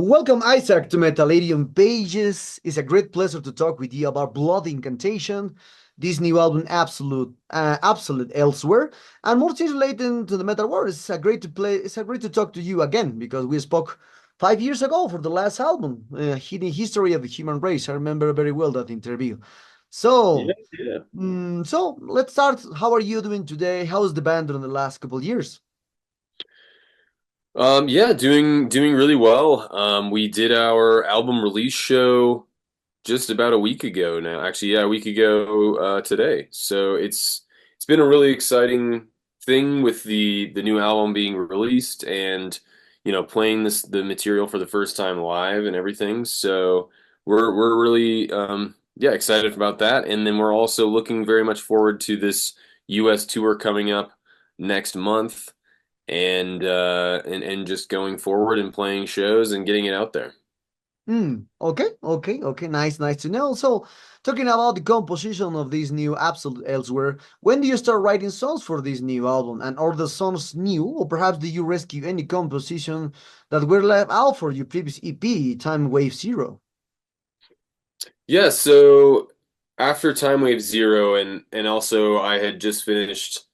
Welcome, Isaac, to Metallarium Pages. It's a great pleasure to talk with you about Blood Incantation, this new album, Absolute Elsewhere, and more things related to the metal world. It's a great to talk to you again because we spoke 5 years ago for the last album, Hidden History of the Human Race. I remember very well that interview. Yeah, So, yeah. so let's start. How are you doing today? How's the band in the last couple of years? Yeah, doing really well. We did our album release show just about a week ago now. Actually, yeah, a week ago today. So it's been a really exciting thing with the new album being released and playing the material for the first time live and everything. So we're really yeah, excited about that. And then we're also looking very much forward to this US tour coming up next month and just going forward and playing shows and getting it out there. Okay. Nice to know. So, talking about the composition of this new Absolute Elsewhere, when do you start writing songs for this new album? And are the songs new, or perhaps do you rescue any composition that were left out for your previous EP, Time Wave Zero? Yeah, so after Time Wave Zero and also I had just finished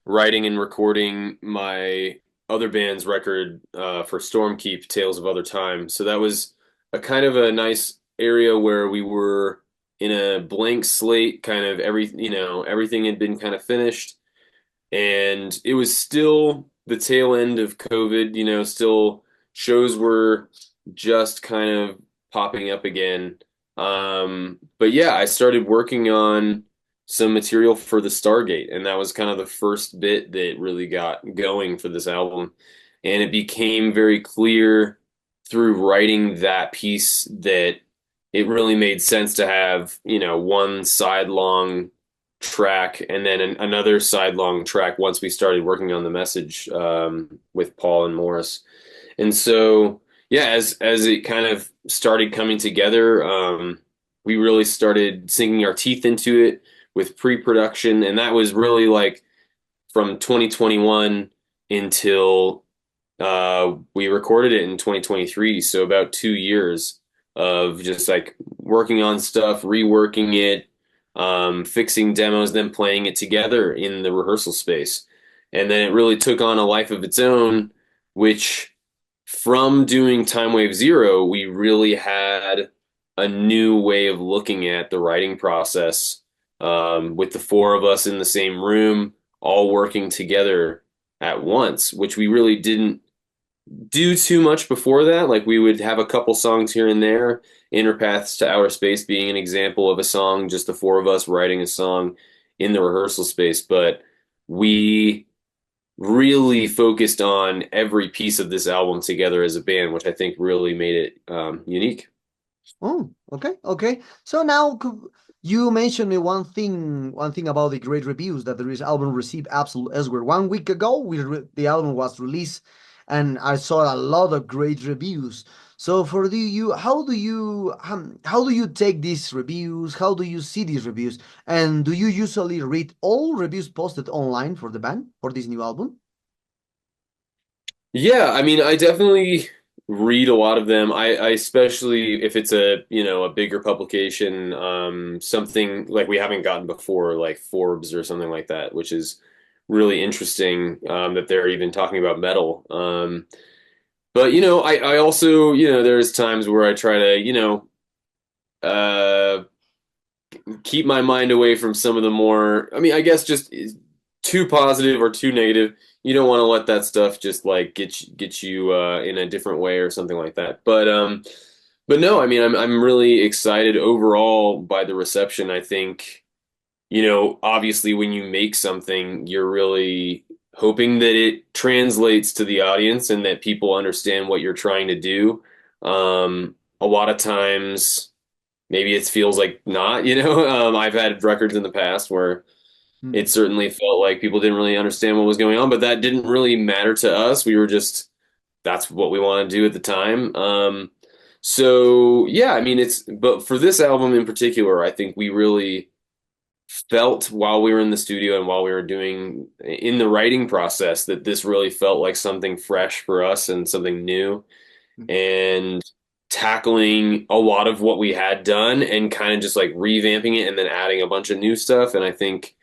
writing and recording my other band's record for Stormkeep, Tales of Other Time. So that was a kind of a nice area where we were in a blank slate, kind of everything had been kind of finished. And it was still the tail end of COVID, still shows were just kind of popping up again. But yeah, I started working on some material for the Stargate, and that was kind of the first bit that really got going for this album. And it became very clear through writing that piece that it really made sense to have, one sidelong track and then another sidelong track once we started working on the message with Paul and Morris. And so, yeah, as it kind of started coming together, we really started sinking our teeth into it with pre-production, and that was really like from 2021 until we recorded it in 2023. So about 2 years of just like working on stuff, reworking it, fixing demos, then playing it together in the rehearsal space. And then it really took on a life of its own, which from doing Time Wave Zero, we really had a new way of looking at the writing process with the four of us in the same room, all working together at once, which we really didn't do too much before that. Like we would have a couple songs here and there, Inner Paths to Outer Space being an example of a song, just the four of us writing a song in the rehearsal space. But we really focused on every piece of this album together as a band, which I think really made it unique. Okay. So now you mentioned me one thing about the great reviews that this album received absolute elsewhere. 1 week ago, the album was released, and I saw a lot of great reviews. So for how do you take these reviews? How do you see these reviews? And do you usually read all reviews posted online for the band for this new album? Yeah, I mean, I definitely read a lot of them. I especially if it's a bigger publication, something like we haven't gotten before, like Forbes or something like that, which is really interesting, that they're even talking about metal. But I also, there's times where I try to, uh, keep my mind away from some of the more, I mean, I guess just too positive or too negative. You don't want to let that stuff just like get you in a different way or something like that. But no, I mean, I'm really excited overall by the reception. I think, obviously when you make something, you're really hoping that it translates to the audience and that people understand what you're trying to do. A lot of times maybe it feels like not, I've had records in the past where it Hmm. certainly felt like people didn't really understand what was going on, but that didn't really matter to us. We were just, that's what we wanted to do at the time. So yeah, I mean, but for this album in particular, I think we really felt while we were in the studio and while we were doing in the writing process that this really felt like something fresh for us and something new. and tackling a lot of what we had done and kind of just like revamping it and then adding a bunch of new stuff. And I think,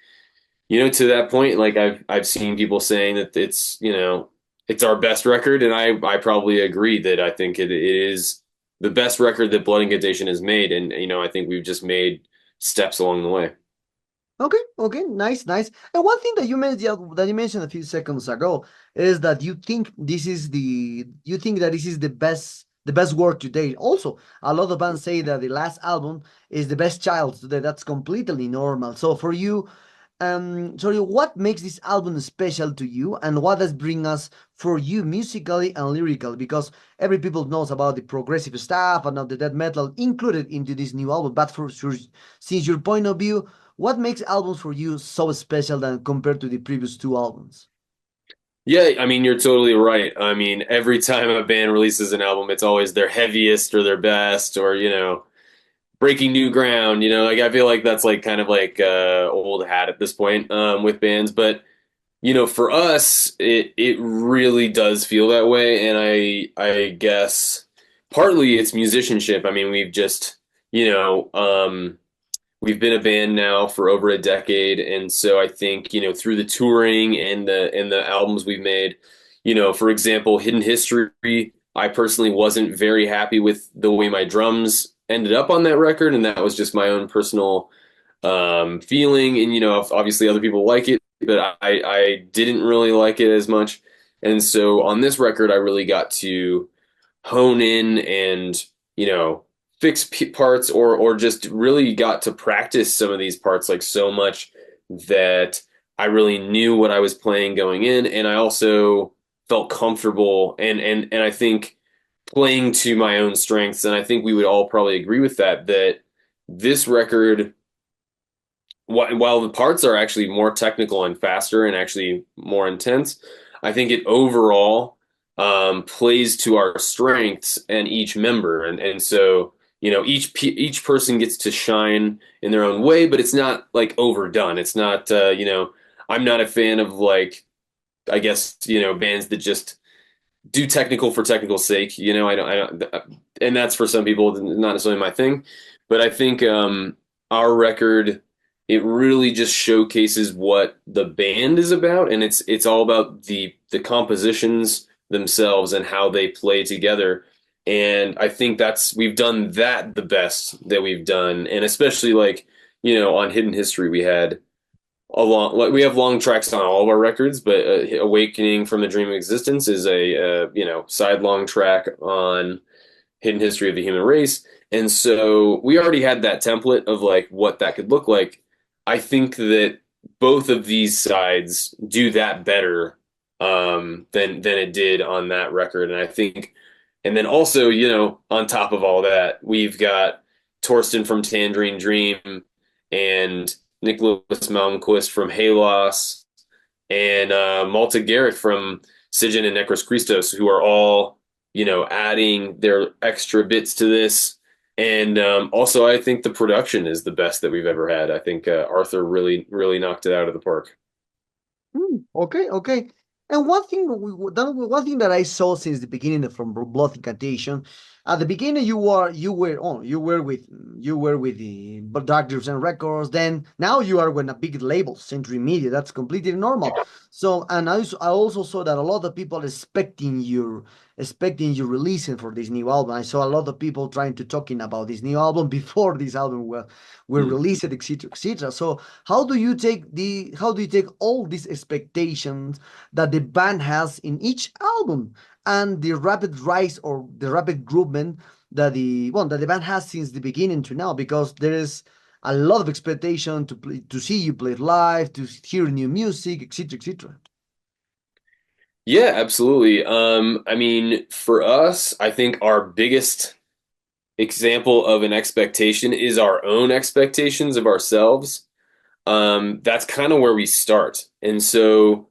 to that point, like I've seen people saying that it's our best record, and I probably agree that I think it is the best record that Blood Incantation has made, and I think we've just made steps along the way. Okay, okay, nice, nice. And one thing that you mentioned a few seconds ago is that you think that this is the best work today. Also, a lot of bands say that the last album is the best child today. That's completely normal. So for you, sorry, what makes this album special to you, and what does bring us for you musically and lyrical? Because every people knows about the progressive stuff and of the death metal included into this new album. But since your point of view, what makes albums for you so special than compared to the previous two albums? Yeah, I mean, you're totally right. I mean, every time a band releases an album, it's always their heaviest or their best or, breaking new ground. Like I feel like that's like kind of like old hat at this point with bands. But, for us, it really does feel that way. And I guess partly it's musicianship. I mean, you know, um, we've been a band now for over a decade, and so I think through the touring and the albums we've made, for example, Hidden History, I personally wasn't very happy with the way my drums ended up on that record, and that was just my own personal feeling. And obviously other people like it, but I didn't really like it as much. And so on this record, I really got to hone in and fix parts or just really got to practice some of these parts like so much that I really knew what I was playing going in, and I also felt comfortable and I think playing to my own strengths. And I think we would all probably agree with that this record, while the parts are actually more technical and faster and actually more intense, I think it overall plays to our strengths and each member, and so each person gets to shine in their own way, but it's not like overdone. It's not I'm not a fan of like I guess bands that just do technical for technical sake. I don't, and that's for some people not necessarily my thing. But I think our record, it really just showcases what the band is about, and it's all about the compositions themselves and how they play together. And I think we've done that the best that we've done, and especially like on Hidden History we had like we have long tracks on all of our records, but Awakening from the Dream of Existence is a side long track on Hidden History of the Human Race. And so we already had that template of like what that could look like. I think that both of these sides do that better than it did on that record. And I think, and then also, on top of all that, we've got Torsten from Tangerine Dream and Nicholas Malmquist from Halos and Malta Garrett from Sigen and Necros Christos, who are all adding their extra bits to this. And also, I think the production is the best that we've ever had. I think Arthur really, really knocked it out of the park. Okay, okay. And one thing that I saw since the beginning from Blood Incantation, at the beginning you were with the Doctors and Records. Then now you are with a big label, Century Media. That's completely normal. So and I also saw that a lot of people expecting you releasing for this new album. I saw a lot of people trying to talking about this new album before this album were Hmm. released, etc., etc. So how do you take all these expectations that the band has in each album and the rapid rise or the rapid groupment that the band has since the beginning to now? Because there is a lot of expectation to see you play live, to hear new music, etc., etc. Yeah, absolutely. I mean, for us, I think our biggest example of an expectation is our own expectations of ourselves. That's kind of where we start. And so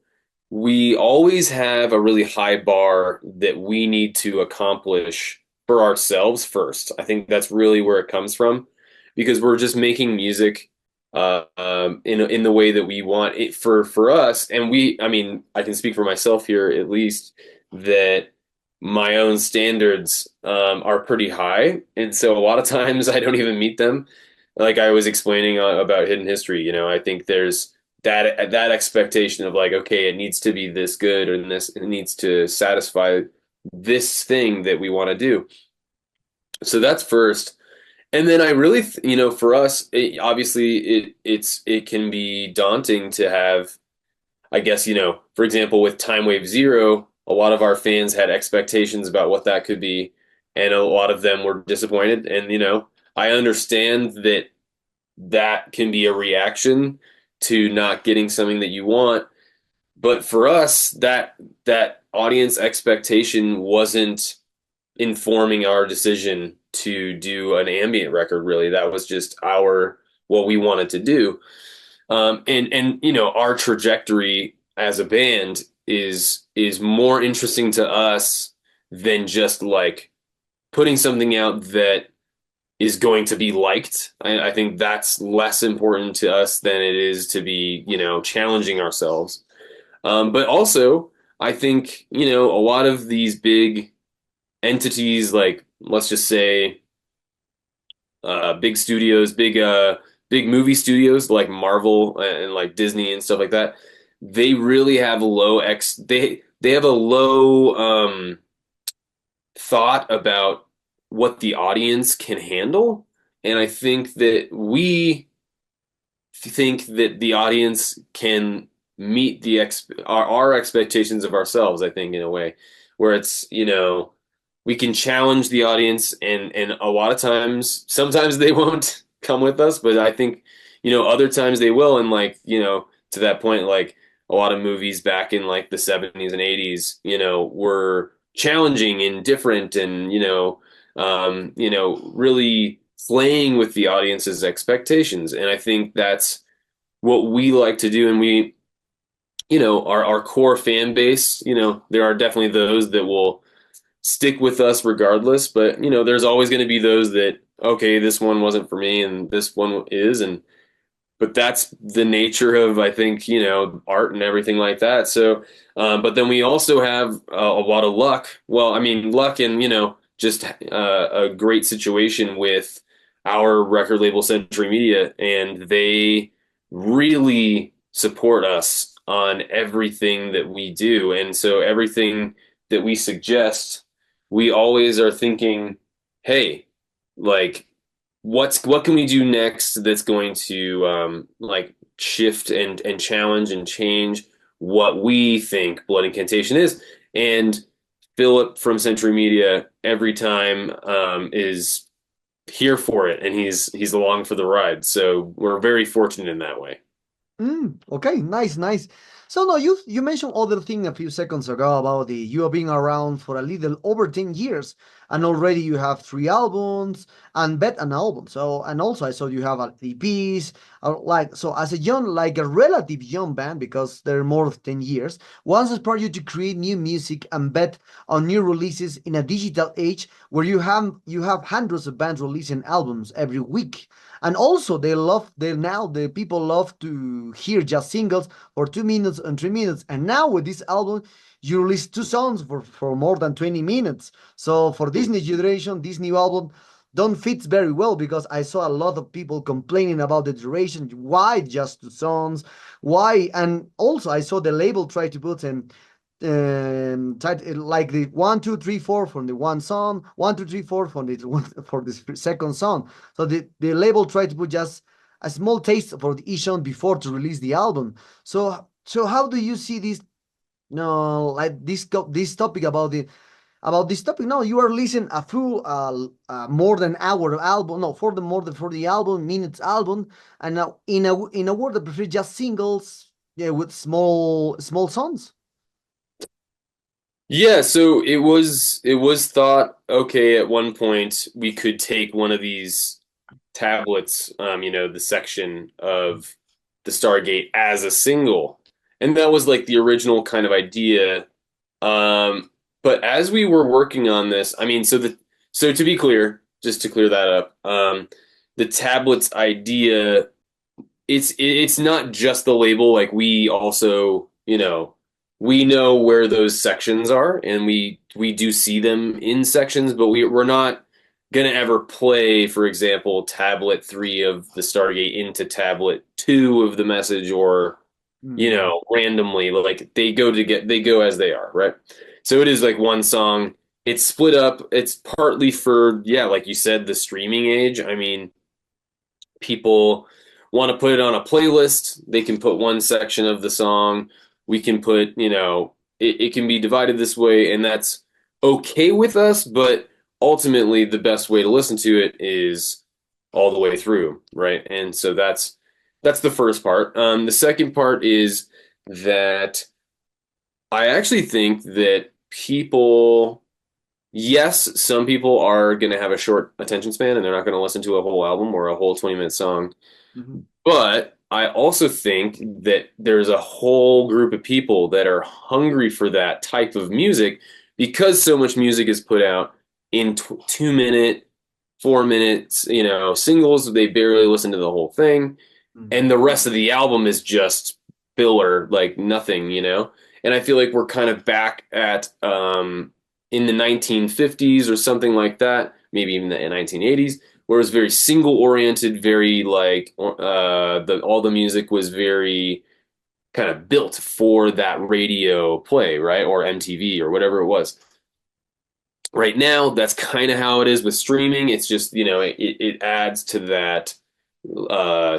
we always have a really high bar that we need to accomplish for ourselves first. I think that's really where it comes from because we're just making music in the way that we want it for us. And I mean, I can speak for myself here at least that my own standards are pretty high, and so a lot of times I don't even meet them. Like I was explaining about hidden history, I think there's that expectation of like, okay, it needs to be this good, or this it needs to satisfy this thing that we want to do. So that's first. And then I really, for us, obviously it can be daunting to have, I guess, for example, with Time Wave Zero, a lot of our fans had expectations about what that could be, and a lot of them were disappointed. And, I understand that that can be a reaction to not getting something that you want. But for us, that audience expectation wasn't informing our decision to do an ambient record, really. That was just our what we wanted to do. And our trajectory as a band is more interesting to us than just like putting something out that is going to be liked. I think that's less important to us than it is to be, challenging ourselves. But also, I think, a lot of these big entities, like let's just say big studios, big movie studios like Marvel and like Disney and stuff like that, they really have a they have a low thought about what the audience can handle. And I think that we think that the audience can meet our expectations of ourselves, I think, in a way where it's, we can challenge the audience, and a lot of times, sometimes they won't come with us, but I think, other times they will. And like, to that point, like a lot of movies back in like the 70s and 80s, were challenging and different, and really playing with the audience's expectations. And I think that's what we like to do. And we, our core fan base, there are definitely those that will stick with us regardless, but there's always going to be those that, okay, this one wasn't for me and this one is. And but that's the nature of, I think, art and everything like that. So but then we also have a lot of luck. Well, I mean, luck and, just a great situation with our record label Century Media, and they really support us on everything that we do. And so everything that we suggest, we always are thinking, hey, like, what can we do next that's going to like shift and challenge and change what we think Blood Incantation is. And Philip from Century Media every time is here for it, and he's along for the ride. So we're very fortunate in that way. Okay, nice, nice. So no, you mentioned other thing a few seconds ago about the you have been around for a little over 10 years, and already you have three albums and bet an album. So and also I saw you have a EPs, like so as a young, like a relative young band because they're more than 10 years. Once inspired you to create new music and bet on new releases in a digital age where you have hundreds of bands releasing albums every week. And also the people love to hear just singles for 2 minutes and 3 minutes. And now with this album, you release two songs for more than 20 minutes. So for this new generation, this new album don't fit very well because I saw a lot of people complaining about the duration. Why just two songs? Why? And also I saw the label try to put in like the 1 2 3 4 from the one song, 1 2 3 4 from the one for the second song. So the label tried to put just a small taste for each song before to release the album. So how do you see this? No, like this topic about this topic. No, you are listening a full more than hour album. No, for the more than for the album minutes album, and now in a word, I prefer just singles. Yeah, with small songs. Yeah, so it was thought, okay, at one point we could take one of these tablets, the section of the Stargate as a single. And that was like the original kind of idea. But as we were working on this, I mean, so to be clear, just to clear that up, the tablets idea, it's not just the label, like we also, we know where those sections are, and we do see them in sections, but we're not gonna ever play, for example, tablet 3 of the Stargate into tablet 2 of the message, or Mm, randomly. Like they go as they are, right? So it is like one song. It's split up. It's partly for, yeah, like you said, the streaming age. I mean, people want to put it on a playlist. They can put one section of the song. We can put, it can be divided this way, and that's okay with us, but ultimately the best way to listen to it is all the way through, right? And so that's the first part. The second part is that I actually think that people, yes, some people are going to have a short attention span and they're not going to listen to a whole album or a whole 20-minute song. mhm, But I also think that there's a whole group of people that are hungry for that type of music because so much music is put out in 2 minute, 4 minutes, singles. They barely listen to the whole thing. And mhm, the rest of the album is just filler, like nothing. And I feel like we're kind of back at in the 1950s or something like that, maybe even the 1980s, where it was very single oriented, very like the all the music was very kind of built for that radio play, right? Or MTV or whatever it was. Right now, that's kind of how it is with streaming. It's just, it adds to that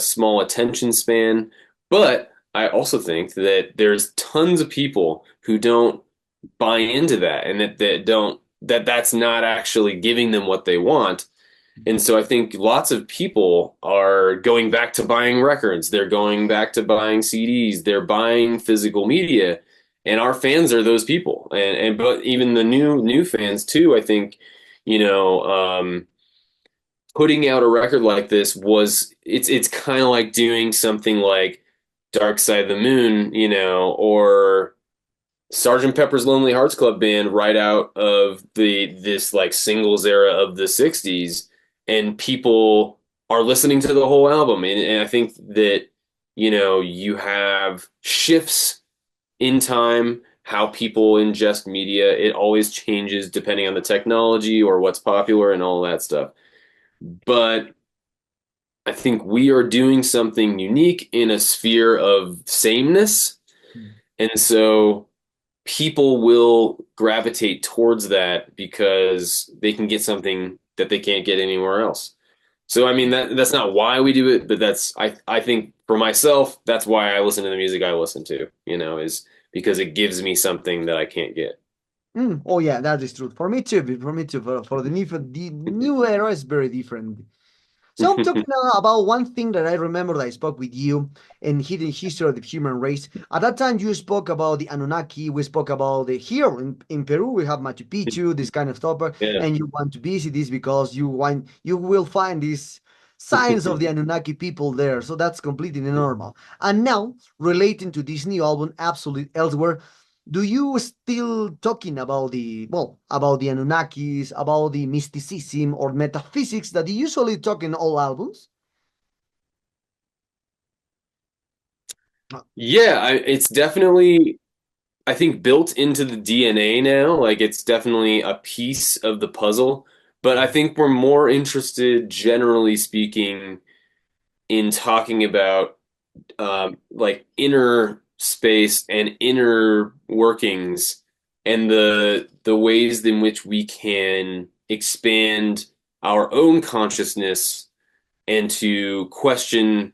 small attention span. But I also think that there's tons of people who don't buy into that, and that's not actually giving them what they want. And so I think lots of people are going back to buying records. They're going back to buying CDs. They're buying physical media. And our fans are those people. And but even the new fans too, I think, you know, um, putting out a record like this it's kind of like doing something like Dark Side of the Moon, or Sergeant Pepper's Lonely Hearts Club Band right out of the this like singles era of the 60s, and people are listening to the whole album. And I think that, you have shifts in time, how people ingest media. It always changes depending on the technology or what's popular and all that stuff. But I think we are doing something unique in a sphere of sameness. mhm. And so people will gravitate towards that because they can get something that they can't get anywhere else. So I mean that's not why we do it, but I think for myself, that's why I listen to the music I listen to, is because it gives me something that I can't get. Oh yeah, that is true. For me too. For me too. For the new era is very different. So I'm talking now about one thing that I remember that I spoke with you in Hidden History of the Human Race. At that time, you spoke about the Anunnaki. We spoke about the here in Peru. We have Machu Picchu, this kind of stuff, Yeah. and you want to visit this because you will find these signs of the Anunnaki people there. So that's completely normal. And now, relating to this new album, Absolute Elsewhere, do you still talking about about the Anunnakis, about the mysticism or metaphysics that you usually talk in all albums? Yeah, it's definitely, I think, built into the DNA now. Like it's definitely a piece of the puzzle. But I think we're more interested, generally speaking, in talking about like inner space and inner workings, and the ways in which we can expand our own consciousness and to question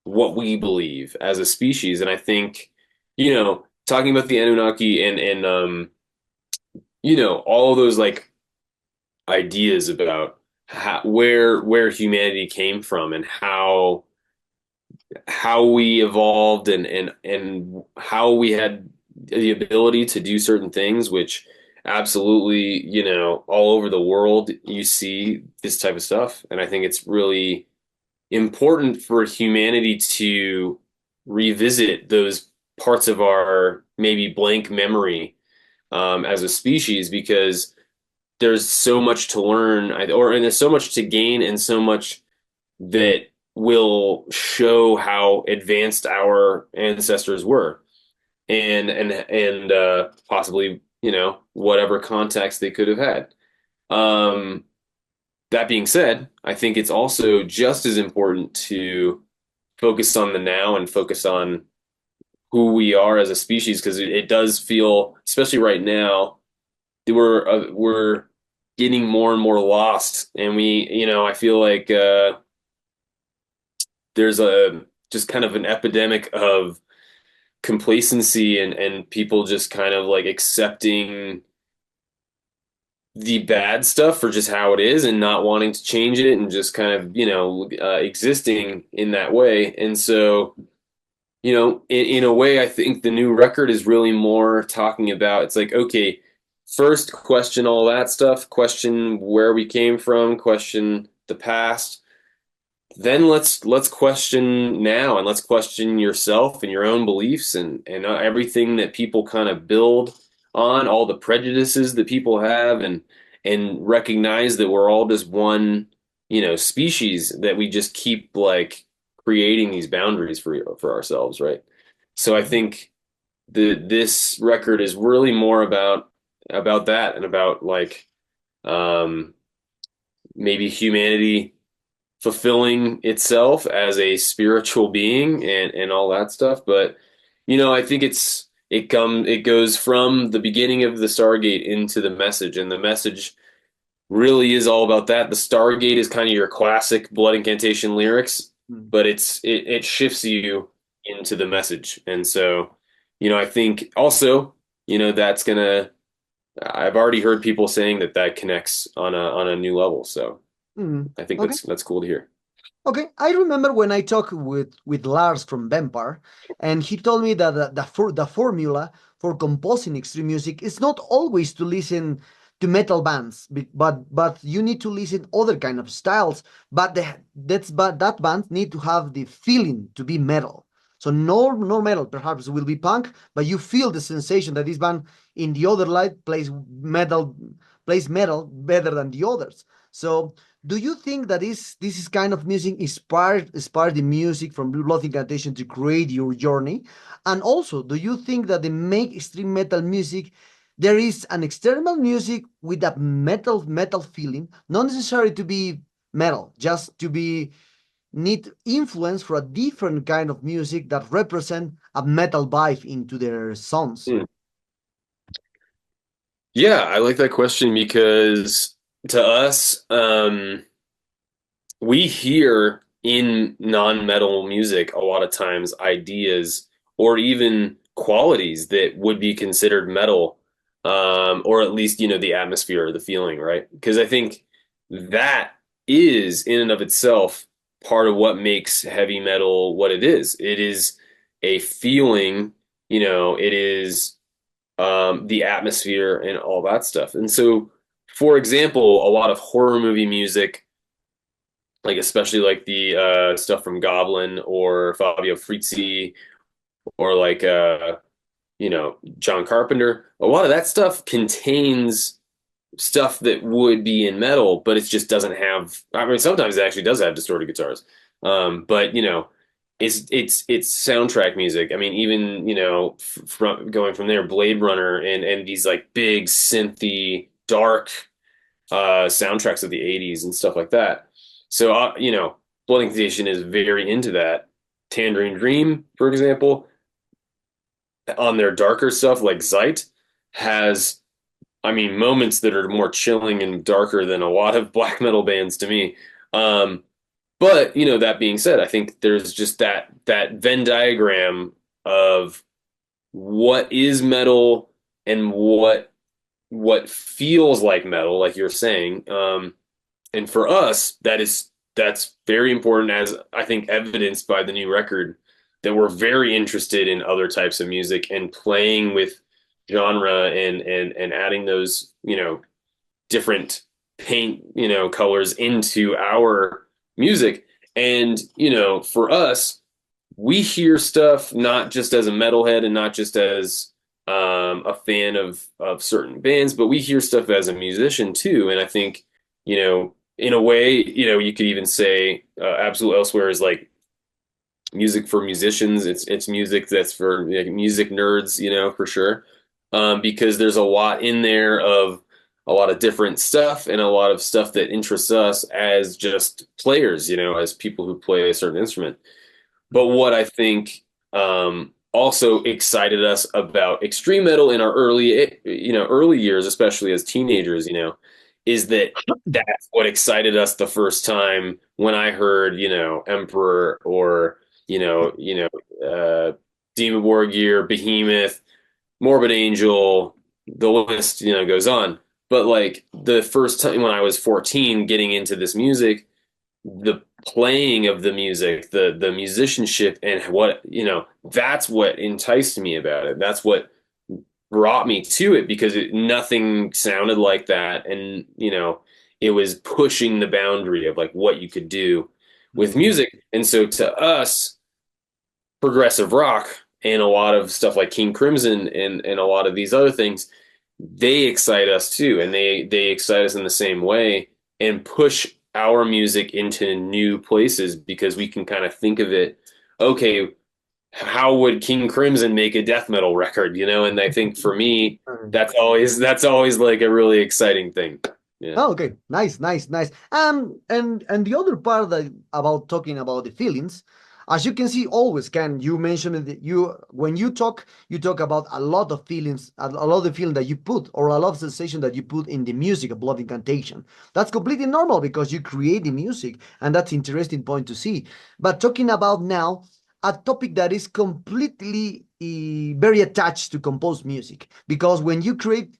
what we believe as a species. And I think, talking about the Anunnaki and all of those like ideas about where humanity came from and how we evolved and how we had the ability to do certain things, which absolutely, all over the world you see this type of stuff. And I think it's really important for humanity to revisit those parts of our maybe blank memory, as a species, because there's so much to learn, and there's so much to gain, and so much that will show how advanced our ancestors were. and possibly, whatever context they could have had. Um, that being said, I think it's also just as important to focus on the now and focus on who we are as a species, because it does feel, especially right now, that we're getting more and more lost, and I feel like there's a just kind of an epidemic of complacency and people just kind of like accepting the bad stuff for just how it is and not wanting to change it and just kind of existing in that way. And so in a way, I think the new record is really more talking about, it's like, okay, first question all that stuff, question where we came from, question the past, then let's question now, and let's question yourself and your own beliefs and everything that people kind of build on, all the prejudices that people have, and recognize that we're all just one, species, that we just keep like creating these boundaries for ourselves, right? So I think this record is really more about that, and about like um maybe humanity fulfilling itself as a spiritual being and all that stuff. But I think it goes from the beginning of the Stargate into the message, and the message really is all about that. The Stargate is kind of your classic Blood Incantation lyrics, Mm. but it shifts you into the message. And so, I think also, that's gonna I've already heard people saying that connects on a new level. So Mm. I think Okay. that's cool to hear. Okay, I remember when I talked with Lars from Vampire, and he told me that the formula for composing extreme music is not always to listen to metal bands, but you need to listen other kind of styles. But that band need to have the feeling to be metal. So no metal, perhaps will be punk, but you feel the sensation that this band in the other light plays metal better than the others. So do you think that this is kind of music inspired the music from Blood Incantation to create your journey? And also, do you think that they make extreme metal music? There is an external music with a metal feeling, not necessarily to be metal, just to be need influence for a different kind of music that represent a metal vibe into their songs. Hmm. Yeah, I like that question because to us, we hear in non-metal music a lot of times ideas or even qualities that would be considered metal, or at least, the atmosphere or the feeling, right? Because I think that is in and of itself part of what makes heavy metal what it is. It is a feeling, it is the atmosphere and all that stuff. And so, for example, a lot of horror movie music, like especially like the stuff from Goblin or Fabio Frizzi, or like John Carpenter, a lot of that stuff contains stuff that would be in metal, but it just doesn't have. I mean, sometimes it actually does have distorted guitars, but it's soundtrack music. I mean, even from going from there, Blade Runner and these like big synthy dark soundtracks of the '80s and stuff like that. So Blood Incantation is very into that. Tangerine Dream, for example, on their darker stuff like Zeit, has, I mean, moments that are more chilling and darker than a lot of black metal bands to me. Um, but that being said, I think there's just that Venn diagram of what is metal and what feels like metal, like you're saying. And for us, that's very important, as I think evidenced by the new record, that we're very interested in other types of music and playing with genre and adding those, different paint, colors into our music. And, for us, we hear stuff not just as a metalhead and not just as a fan of certain bands, but we hear stuff as a musician too. And I think, in a way, you could even say Absolute Elsewhere is like music for musicians. It's music that's for like, music nerds, for sure. Because there's a lot in there of a lot of different stuff and a lot of stuff that interests us as just players, as people who play a certain instrument. But what I think also excited us about extreme metal in our early years, especially as teenagers, is that that's what excited us the first time when I heard, Emperor or Demon Borgir, Behemoth, Morbid Angel, the list, goes on. But like the first time when I was 14 getting into this music, the playing of the music, the musicianship and what, that's what enticed me about it. That's what brought me to it because nothing sounded like that. And, it was pushing the boundary of like what you could do with Mhm. music. And so to us, progressive rock and a lot of stuff like King Crimson and a lot of these other things, they excite us too, and they excite us in the same way and push our music into new places because we can kind of think of it, okay, how would King Crimson make a death metal record, And I think for me, that's always like a really exciting thing. Yeah. Oh, okay. Nice, nice, nice. And the other part that about talking about the feelings, as you can see, always can you mentioned that you when you talk about a lot of feelings, a lot of feeling that you put, or a lot of sensation that you put in the music of Blood Incantation. That's completely normal because you create the music, and that's interesting point to see. But talking about now a topic that is completely very attached to composed music, because when you create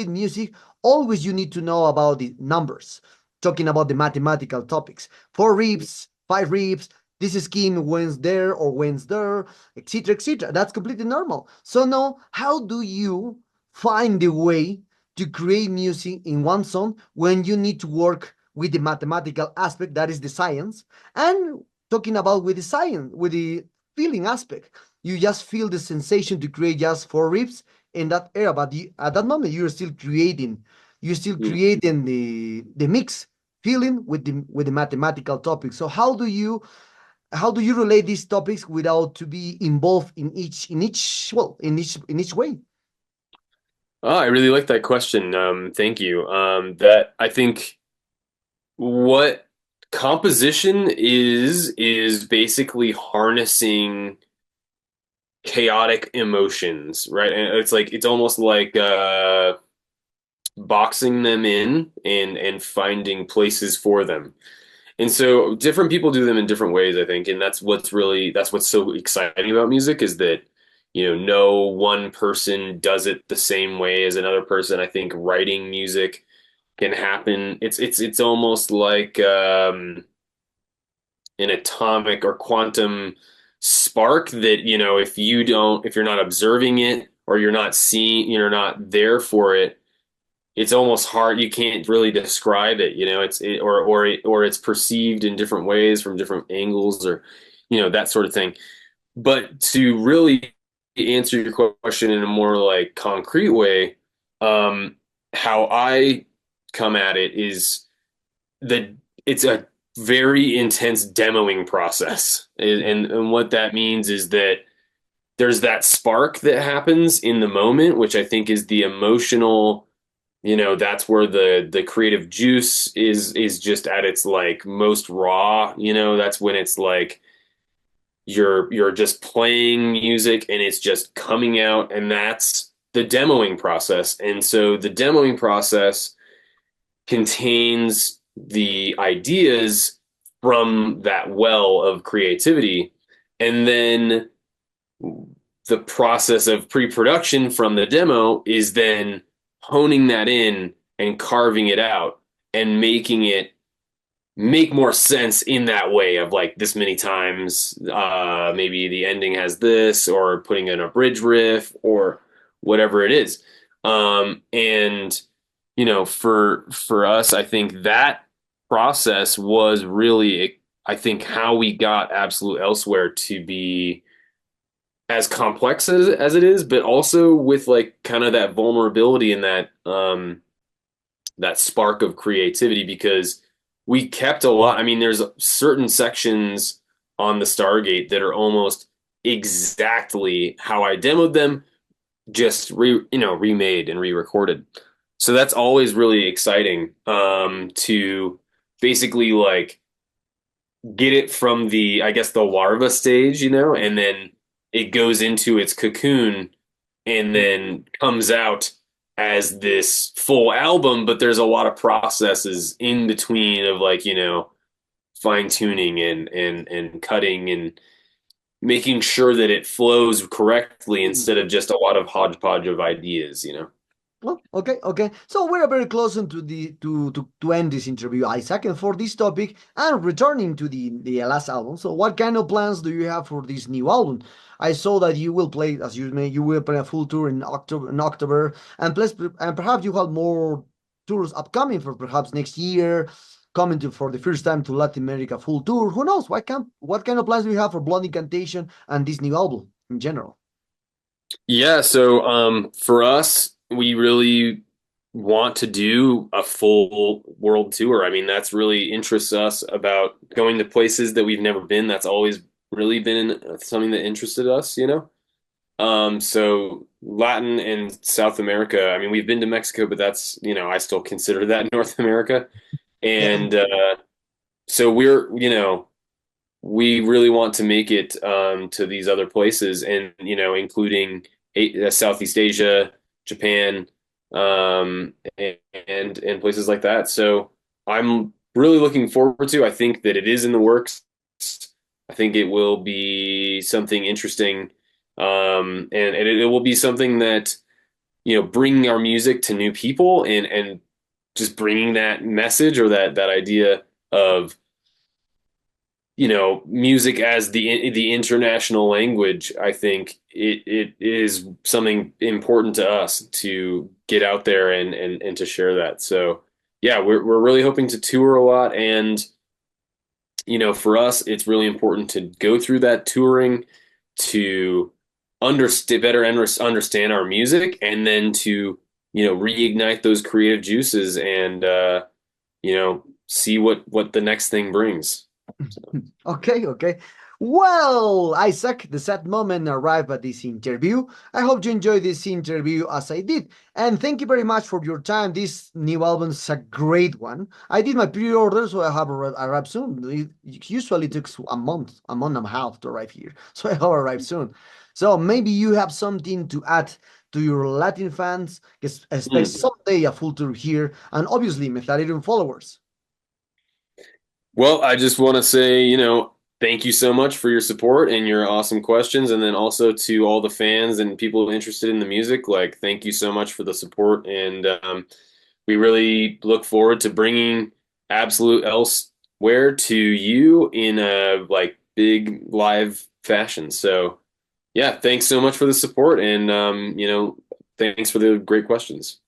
music, always you need to know about the numbers, talking about the mathematical topics. Four reps, five reps, this scheme wins there or wins there, etc., etc. That's completely normal. So now, how do you find the way to create music in one song when you need to work with the mathematical aspect, that is the science, and talking about with the science, with the feeling aspect? You just feel the sensation to create just four riffs in that era, but at that moment you're still creating the mix feeling with the mathematical topic. So how do you relate these topics without to be involved in each way? Oh, I really like that question. Thank you. That I think what composition is basically harnessing chaotic emotions, right? And it's almost like boxing them in and finding places for them. And so different people do them in different ways, I think, and that's what's so exciting about music is that no one person does it the same way as another person. I think writing music can happen. It's almost like an atomic or quantum spark that, if you're not observing it or you're not there for it, it's almost hard. You can't really describe it, or it's perceived in different ways from different angles or, that sort of thing. But to really answer your question in a more like concrete way, how I come at it is that it's a very intense demoing process. And what that means is that there's that spark that happens in the moment, which I think is the emotional, that's where the creative juice is just at its like most raw, that's when it's like you're just playing music and it's just coming out, and that's the demoing process. And so the demoing process contains the ideas from that well of creativity. And then the process of pre-production from the demo is then honing that in and carving it out and making it make more sense in that way of like this many times maybe the ending has this or putting in a bridge riff or whatever it is. And for us, I think that process was really, I think, how we got Absolute Elsewhere to be as complex as it is, but also with like kind of that vulnerability and that spark of creativity because we kept a lot. I mean, there's certain sections on the Stargate that are almost exactly how I demoed them, just remade and re-recorded. So that's always really exciting to basically like get it from the, I guess, the larva stage, and then it goes into its cocoon and then comes out as this full album, but there's a lot of processes in between of like, fine tuning and cutting and making sure that it flows correctly instead of just a lot of hodgepodge of ideas. Well, okay, okay. So we're very close to the to end this interview, Isaac, and for this topic and returning to the last album. So, what kind of plans do you have for this new album? I saw that you will play, as you may, you will play a full tour in October, and plus, and perhaps you have more tours upcoming for perhaps next year, coming to for the first time to Latin America full tour. Who knows? What kind of plans do you have for Blood Incantation and this new album in general? Yeah, so for us, we really want to do a full world tour. I mean, that's really interests us about going to places that we've never been. That's always really been something that interested us. So Latin and South America, I mean, we've been to Mexico, but that's, I still consider that North America. Yeah. And so we really want to make it to these other places and, including Southeast Asia, Japan, and places like that. So I'm really looking forward to. I think that it is in the works. I think it will be something interesting, and it will be something that bringing our music to new people and just bringing that message or that idea of music as the international language. I think it is something important to us to get out there and to share that. So yeah, we're really hoping to tour a lot, and for us, it's really important to go through that touring to understand our music, and then to reignite those creative juices and see what the next thing brings. So. Okay, okay. Well, Isaac, the sad moment arrived at this interview. I hope you enjoyed this interview as I did. And thank you very much for your time. This new album is a great one. I did my pre-order, so I have arrived soon. It usually takes a month and a half to arrive here. So I have arrived soon. So maybe you have something to add to your Latin fans, expect Mm. someday a full tour here, and obviously Metallarium followers. Well, I just want to say, thank you so much for your support and your awesome questions. And then also to all the fans and people interested in the music, like, thank you so much for the support. And we really look forward to bringing Absolute Elsewhere to you in a like big live fashion. So, yeah, thanks so much for the support. And, thanks for the great questions.